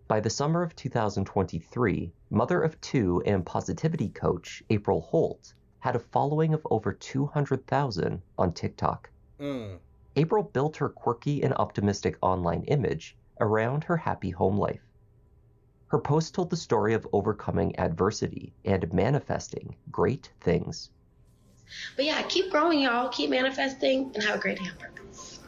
By the summer of 2023, mother of two and positivity coach April Holt had a following of over 200,000 on TikTok. April built her quirky and optimistic online image around her happy home life. Her post told the story of overcoming adversity and manifesting great things. But yeah, keep growing, y'all. Keep manifesting and have a great day on purpose.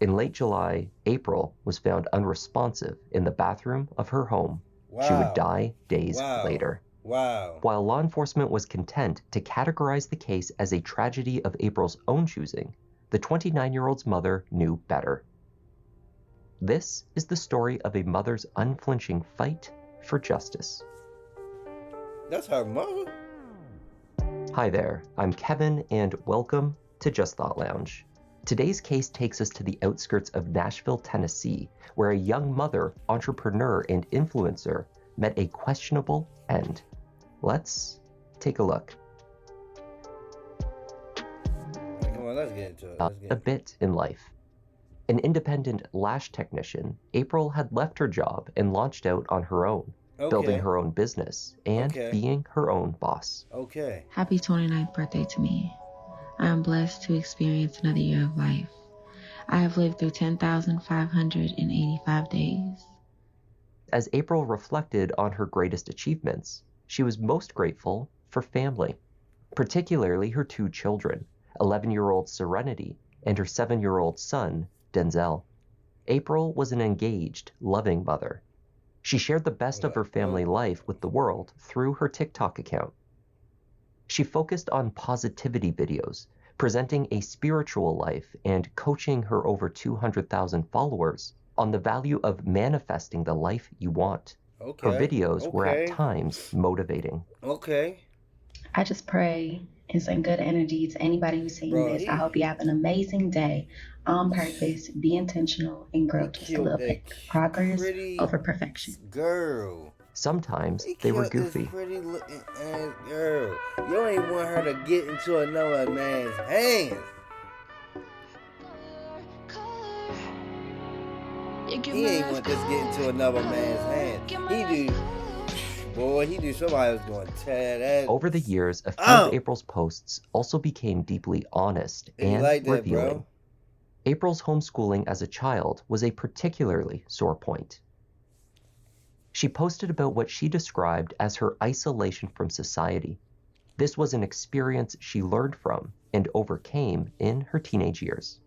In late July, April was found unresponsive in the bathroom of her home. Wow. She would die days later. Wow. While law enforcement was content to categorize the case as a tragedy of April's own choosing, the 29-year-old's mother knew better. This is the story of a mother's unflinching fight for justice. That's her mother? Hi there, I'm Kevin, and welcome to Just Thought Lounge. Today's case takes us to the outskirts of Nashville, Tennessee, where a young mother, entrepreneur, and influencer met a questionable end. Let's take a look. Come on, let's get into it. A bit in life. An independent lash technician, April had left her job and launched out on her own, building her own business and being her own boss. Happy 29th birthday to me. I am blessed to experience another year of life. I have lived through 10,585 days. As April reflected on her greatest achievements, she was most grateful for family, particularly her two children, 11-year-old Serenity and her 7-year-old son, Denzel. April was an engaged, loving mother. She shared the best of her family life with the world through her TikTok account. She focused on positivity videos, presenting a spiritual life and coaching her over 200,000 followers on the value of manifesting the life you want. Her videos were at times motivating. I just pray and send good energy to anybody who's seeing this. I hope you have an amazing day on purpose. Be intentional and grow just a little bit. Progress over perfection. Girl. Sometimes they were goofy. Pretty looking ass girl. You don't even want her to get into another man's hands. He ain't want this to get into another man's hands. He knew somebody was going to tear that. Over the years, a few of April's posts also became deeply honest and revealing. April's homeschooling as a child was a particularly sore point. She posted about what she described as her isolation from society. This was an experience she learned from and overcame in her teenage years.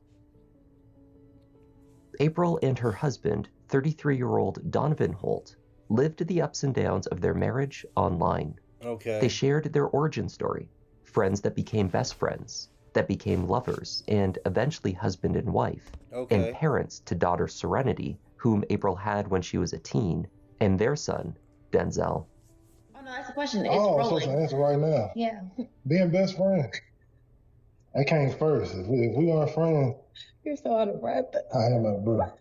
April and her husband, 33-year-old Donovan Holt, lived the ups and downs of their marriage online. They shared their origin story, friends that became best friends, that became lovers, and eventually husband and wife, and parents to daughter Serenity, whom April had when she was a teen, and their son, Denzel. Oh, no, that's the question. I'm supposed to answer right now. Yeah. Being best friends. That came first. If we weren't friends. You're so out of breath. I am out of breath.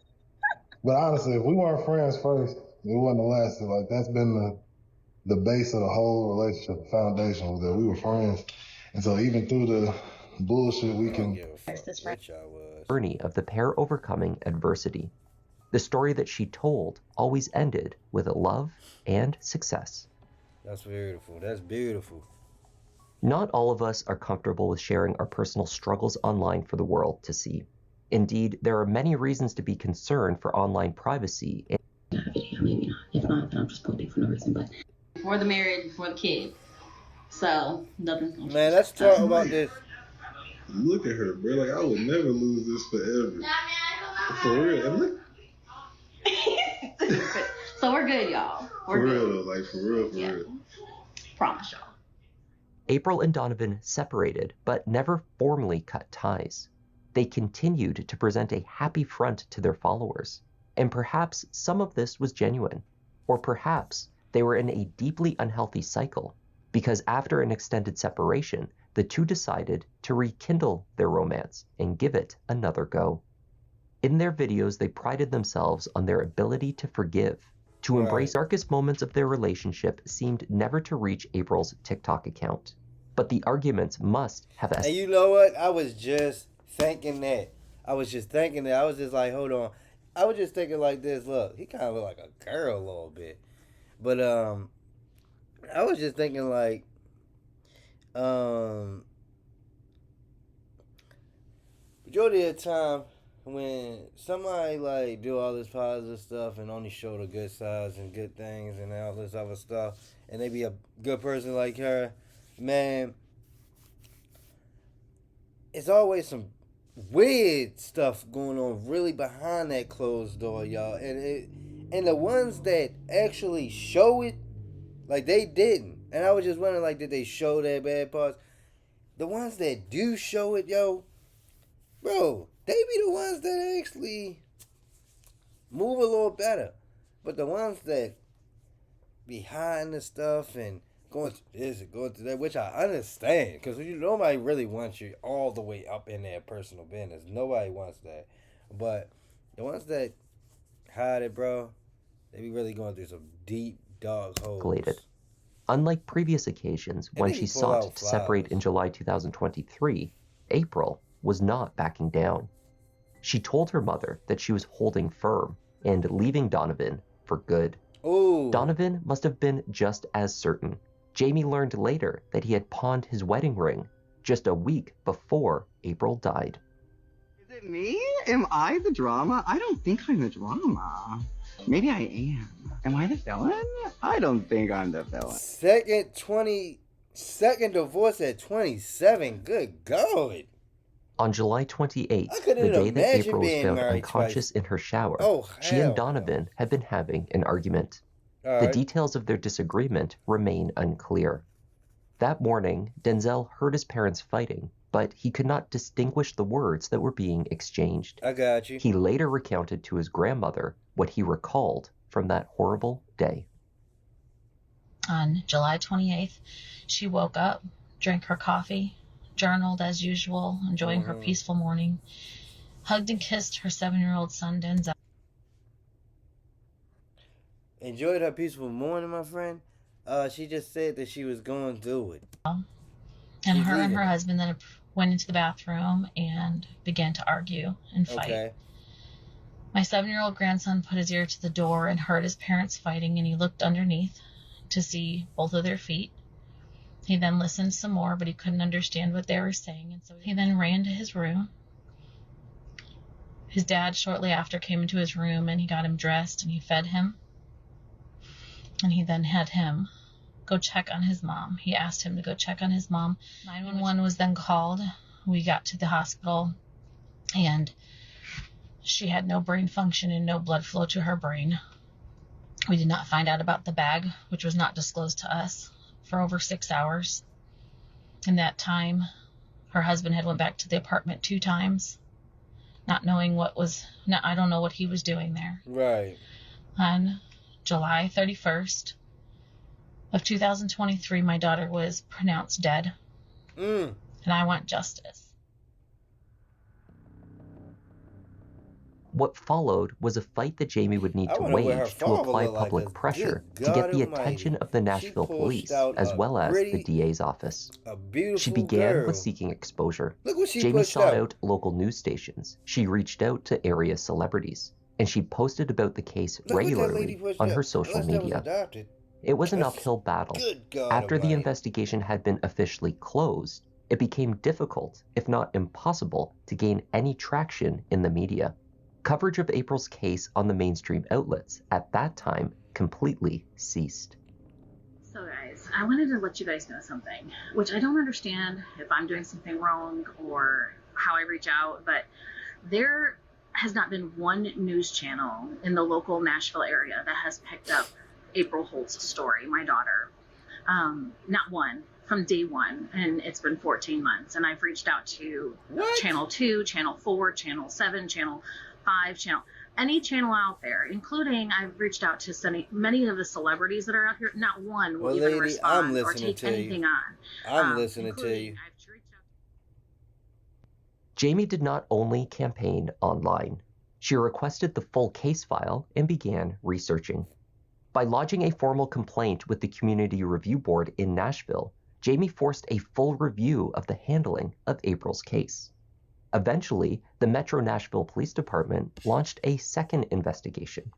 But honestly, if we weren't friends first, it wouldn't have lasted. Like, that's been the base of the whole relationship, the foundation was that we were friends. And so even through the bullshit, we can... Journey of the pair overcoming adversity. The story that she told always ended with love and success. That's beautiful. That's beautiful. Not all of us are comfortable with sharing our personal struggles online for the world to see. Indeed, there are many reasons to be concerned for online privacy. Maybe not. If not, then I'm just posting for no reason. But For the marriage, for the kids. So, nothing's going to Man, let's talk about this. Look at her, bro. Like, I would never lose this forever. For real. And look. So we're good, y'all. For real. For real. Promise y'all. April and Donovan separated, but never formally cut ties. They continued to present a happy front to their followers, and perhaps some of this was genuine, or perhaps they were in a deeply unhealthy cycle, because after an extended separation, the two decided to rekindle their romance and give it another go. In their videos, they prided themselves on their ability to forgive. To embrace darkest moments of their relationship seemed never to reach April's TikTok account. But the arguments must have... And you know what? I was just thinking that. I was just like, hold on. I was just thinking like this. Look, he kind of look like a girl a little bit, but I was just thinking like, majority of the time when somebody like do all this positive stuff and only show the good sides and good things and all this other stuff, and they be a good person like her, man, it's always some weird stuff going on really behind that closed door, y'all. And the ones that actually show it, like they didn't. And I was just wondering, like, did they show their bad parts? The ones that do show it, yo, bro, they be the ones that actually move a little better. But the ones that behind the stuff and going to this and going to that, which I understand, because nobody really wants you all the way up in their personal business. Nobody wants that. But the ones that hide it, bro, they be really going through some deep, dark holes. Unlike previous occasions when she sought to separate in July 2023, April was not backing down. She told her mother that she was holding firm and leaving Donovan for good. Ooh. Donovan must have been just as certain. Jamie learned later that he had pawned his wedding ring just a week before April died. Is it me? Am I the drama? I don't think I'm the drama. Maybe I am. Am I the villain? I don't think I'm the villain. Second divorce at 27. Good God. On July 28th, the day that April was found unconscious in her shower, she and Donovan had been having an argument. The details of their disagreement remain unclear. That morning, Denzel heard his parents fighting, but he could not distinguish the words that were being exchanged. I got you. He later recounted to his grandmother what he recalled from that horrible day. On July 28th, she woke up, drank her coffee, journaled as usual, enjoying her peaceful morning, hugged and kissed her 7-year-old son, Denzel. Enjoyed her peaceful morning, my friend? She just said that she was going to do it. And her and her husband then went into the bathroom and began to argue and fight. Okay. My 7-year-old grandson put his ear to the door and heard his parents fighting, and he looked underneath to see both of their feet. He then listened some more, but he couldn't understand what they were saying, and so he then ran to his room. His dad shortly after came into his room, and he got him dressed and he fed him. And he then had him go check on his mom. He asked him to go check on his mom. 911 was then called. We got to the hospital, and she had no brain function and no blood flow to her brain. We did not find out about the bag, which was not disclosed to us, for over 6 hours. In that time, her husband had went back to the apartment 2 times, not knowing I don't know what he was doing there. Right. On July 31st of 2023, my daughter was pronounced dead. And I want justice. What followed was a fight that Jamie would need to wage to apply public pressure to get the attention of the Nashville police as well as the DA's office. She began with seeking exposure. Jamie sought out local news stations. She reached out to area celebrities, and she posted about the case regularly on her social media. It was an uphill battle. After the investigation had been officially closed, it became difficult, if not impossible, to gain any traction in the media. Coverage of April's case on the mainstream outlets at that time completely ceased. So guys, I wanted to let you guys know something, which I don't understand if I'm doing something wrong or how I reach out, but there has not been one news channel in the local Nashville area that has picked up April Holt's story, my daughter. Not one, from day one, and it's been 14 months. And I've reached out to Channel 2, Channel 4, Channel 7, Channel 5, any channel out there, including I've reached out to many of the celebrities that are out here. Not one will even respond or take anything on. I'm listening to you. Jamie did not only campaign online. She requested the full case file and began researching. By lodging a formal complaint with the Community Review Board in Nashville, Jamie forced a full review of the handling of April's case. Eventually, the Metro Nashville Police Department launched a second investigation.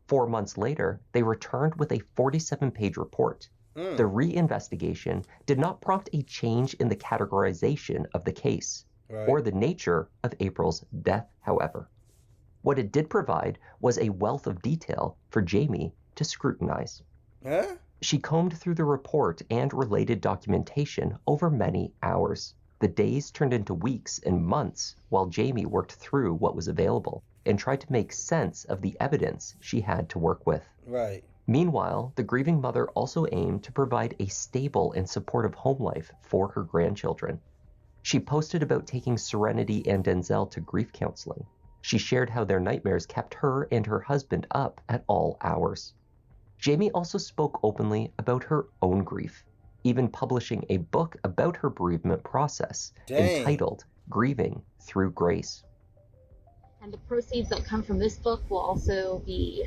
4 months later, they returned with a 47-page report. The reinvestigation did not prompt a change in the categorization of the case or the nature of April's death, however. What it did provide was a wealth of detail for Jamie to scrutinize. She combed through the report and related documentation over many hours. The days turned into weeks and months while Jamie worked through what was available and tried to make sense of the evidence she had to work with. Meanwhile, the grieving mother also aimed to provide a stable and supportive home life for her grandchildren. She posted about taking Serenity and Denzel to grief counseling. She shared how their nightmares kept her and her husband up at all hours. Jamie also spoke openly about her own grief, even publishing a book about her bereavement process entitled Grieving Through Grace. And the proceeds that come from this book will also be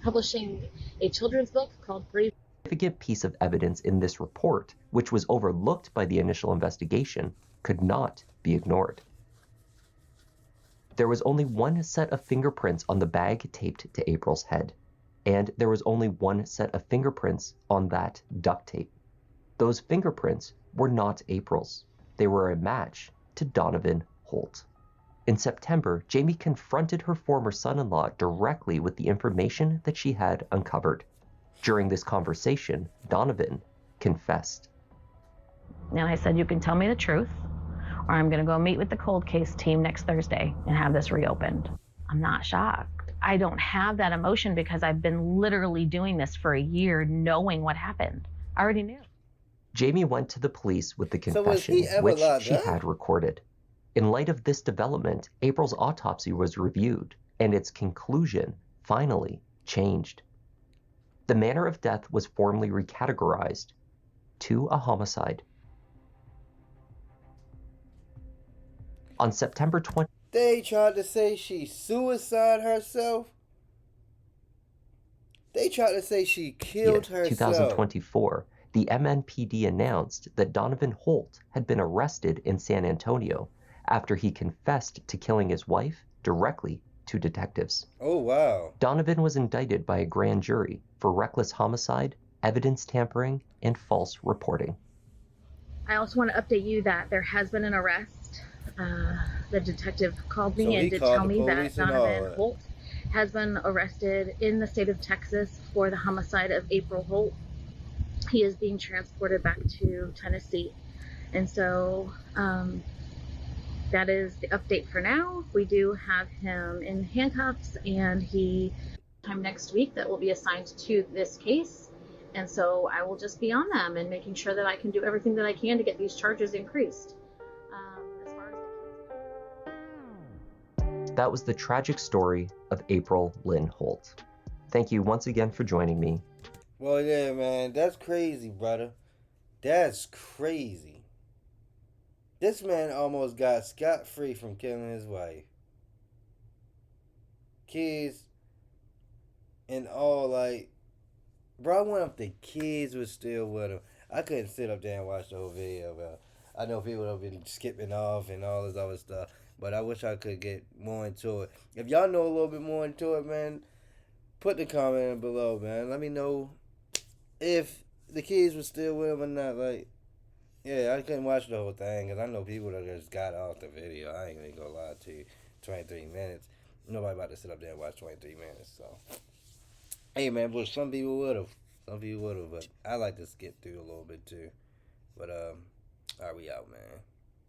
publishing a children's book called Grieving. A significant piece of evidence in this report, which was overlooked by the initial investigation, could not be ignored. There was only one set of fingerprints on the bag taped to April's head, and there was only one set of fingerprints on that duct tape. Those fingerprints were not April's. They were a match to Donovan Holt. In September, Jamie confronted her former son-in-law directly with the information that she had uncovered. During this conversation, Donovan confessed. And I said, you can tell me the truth, or I'm going to go meet with the cold case team next Thursday and have this reopened. I'm not shocked. I don't have that emotion because I've been literally doing this for a year, knowing what happened. I already knew. Jamie went to the police with the confession, which she had recorded. In light of this development, April's autopsy was reviewed, and its conclusion finally changed. The manner of death was formally recategorized to a homicide. On September 20th, they tried to say she suicided herself. They tried to say she killed herself. 2024, the MNPD announced that Donovan Holt had been arrested in San Antonio after he confessed to killing his wife directly to detectives. Oh, wow. Donovan was indicted by a grand jury for reckless homicide, evidence tampering, and false reporting. I also want to update you that there has been an arrest. The detective called me and did tell me that Donovan Holt has been arrested in the state of Texas for the homicide of April Holt. He is being transported back to Tennessee. And so that is the update for now. We do have him in handcuffs, and he time next week that will be assigned to this case. And so I will just be on them and making sure that I can do everything that I can to get these charges increased. That was the tragic story of April Lynn Holt. Thank you once again for joining me. Well, yeah, man, that's crazy, brother. That's crazy. This man almost got scot-free from killing his wife. Kids and all, like, bro, I wonder if the kids were still with him. I couldn't sit up there and watch the whole video, bro. I know people have been skipping off and all this other stuff, but I wish I could get more into it. If y'all know a little bit more into it, man, put the comment below, man. Let me know if the kids were still with him or not. Like, yeah, I couldn't watch the whole thing because I know people that just got off the video. I ain't even gonna lie to you. 23 minutes. Nobody about to sit up there and watch 23 minutes, so. Hey, man, but some people would have. Some people would have, but I like to skip through a little bit too. But, all right, we out, man.